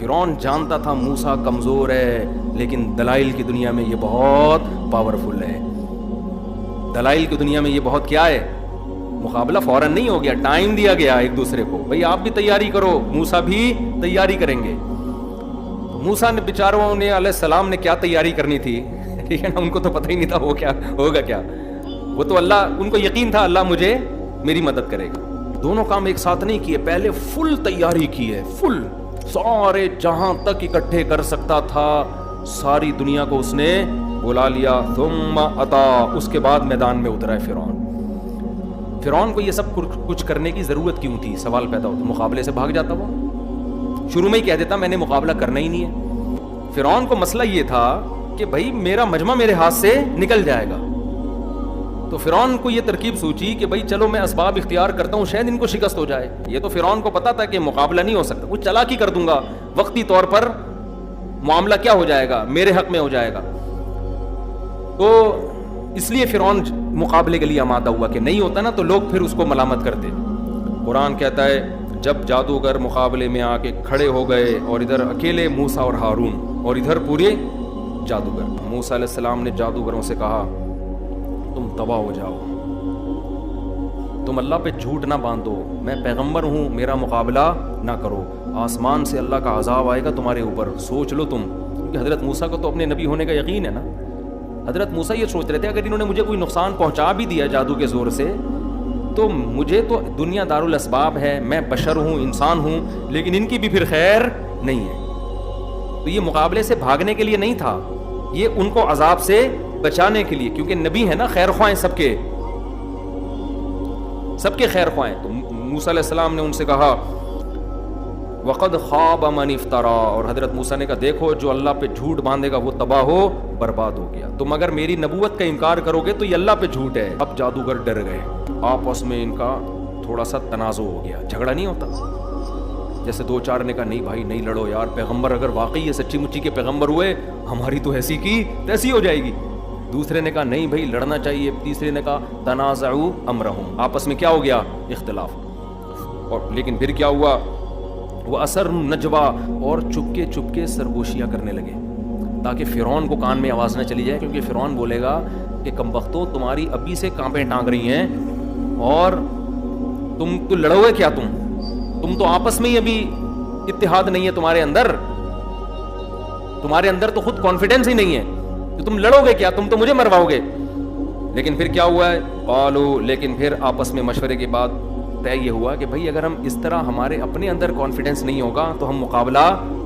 فرعون جانتا تھا موسیٰ کمزور ہے، لیکن دلائل کی دنیا میں یہ بہت پاورفل ہے، دلائل کی دنیا میں یہ بہت کیا ہے، مقابلہ فوراً نہیں ہو گیا، ٹائم دیا گیا ایک دوسرے کو، بھئی آپ بھی تیاری کرو، موسیٰ بھی تیاری کریں گے۔ موسیٰ نے بیچاروں نے علیہ السلام نے کیا تیاری کرنی تھی، ٹھیک ہے نا، ان کو تو پتہ ہی نہیں تھا وہ کیا ہوگا، کیا وہ تو اللہ، ان کو یقین تھا اللہ مجھے میری مدد کرے گا۔ دونوں کام ایک ساتھ نہیں کیے، پہلے فل تیاری کی ہے، فل سارے جہاں تک اکٹھے کر سکتا تھا ساری دنیا کو اس نے بلا لیا، ثم اتا، اس کے بعد میدان میں اترا ہے فرعون۔ فرعون کو یہ سب کچھ کرنے کی ضرورت کیوں تھی، سوال پیدا ہوتا، مقابلے سے بھاگ جاتا وہ، شروع میں ہی کہہ دیتا میں نے مقابلہ کرنا ہی نہیں ہے۔ فرعون کو مسئلہ یہ تھا کہ بھائی میرا مجمع میرے ہاتھ سے نکل جائے گا، تو فرعون کو یہ ترکیب سوچی کہ بھائی چلو میں اسباب اختیار کرتا ہوں، شاید ان کو شکست ہو جائے۔ یہ تو فرعون کو پتا تھا کہ مقابلہ نہیں ہو سکتا، وہ چالاکی کر دوں گا، وقتی طور پر معاملہ کیا ہو جائے گا، میرے حق میں ہو جائے گا، تو اس لیے فرعون مقابلے کے لیے آمادہ ہوا کہ نہیں ہوتا نا تو لوگ پھر اس کو ملامت کرتے۔ قرآن کہتا ہے جب جادوگر مقابلے میں آ کے کھڑے ہو گئے، اور ادھر اکیلے موسیٰ اور ہارون، اور ادھر پورے جادوگر، موسیٰ علیہ السلام نے جادوگروں سے کہا تم تباہ ہو جاؤ، تم اللہ پہ جھوٹ نہ باندھو، میں پیغمبر ہوں، میرا مقابلہ نہ کرو، آسمان سے اللہ کا عذاب آئے گا تمہارے اوپر، سوچ لو تم، کیونکہ حضرت موسیٰ کو تو اپنے نبی ہونے کا یقین ہے نا۔ حضرت موسیٰ یہ سوچ رہے تھے اگر انہوں نے مجھے کوئی نقصان پہنچا بھی دیا جادو کے زور سے تو مجھے تو دنیا دار الاسباب ہے، میں بشر ہوں، انسان ہوں، لیکن ان کی بھی پھر خیر نہیں ہے۔ تو یہ مقابلے سے بھاگنے کے لیے نہیں تھا، یہ ان کو عذاب سے بچانے کے لیے، کیونکہ نبی ہے نا خیر خواہ سب کے خیر خواہ ہیں۔ تو موسیٰ علیہ السلام نے ان سے کہا وَقَدْ خَابَ مَنِ افْتَرَا، اور حضرت موسیٰ نے کہا دیکھو جو اللہ پہ جھوٹ باندھے گا وہ تباہ ہو برباد ہو گیا، تم اگر میری نبوت کا انکار کرو گے تو یہ اللہ پہ جھوٹ ہے۔ اب جادوگر ڈر گئے، آپس میں ان کا تھوڑا سا تنازع ہو گیا، جھگڑا نہیں ہوتا، جیسے دو چار نے کہا نہیں بھائی نہیں لڑو یار، پیغمبر اگر واقعی یہ سچی مچی کے پیغمبر ہوئے ہماری تو ایسی کی تیسی ہو جائے گی، دوسرے نے کہا نہیں بھائی لڑنا چاہیے، تیسرے نے کہا تنازعوا امرہم، آپس میں کیا ہو گیا اختلاف، اور لیکن پھر کیا ہوا وَأَسَرُّ النَّجْوَىٰ، اور چپ کے سرگوشیاں کرنے لگے تاکہ فرعون کو کان میں آواز نہ چلی جائے، کیونکہ فرعون بولے گا کہ کم وقتو تمہاری ابھی سے کانپیں ٹانگ رہی ہیں، اور تم تو لڑو گے کیا، تم تو آپس میں ہی ابھی اتحاد نہیں ہے تمہارے اندر تو خود کانفیڈنس ہی نہیں ہے، تو تم لڑو گے کیا، تم تو مجھے مرواؤ گے۔ لیکن پھر کیا ہوا ہے قالوا، لیکن پھر آپس میں مشورے کے بعد طے یہ ہوا کہ بھائی اگر ہم اس طرح ہمارے اپنے اندر کانفیڈنس نہیں ہوگا تو ہم مقابلہ نہیں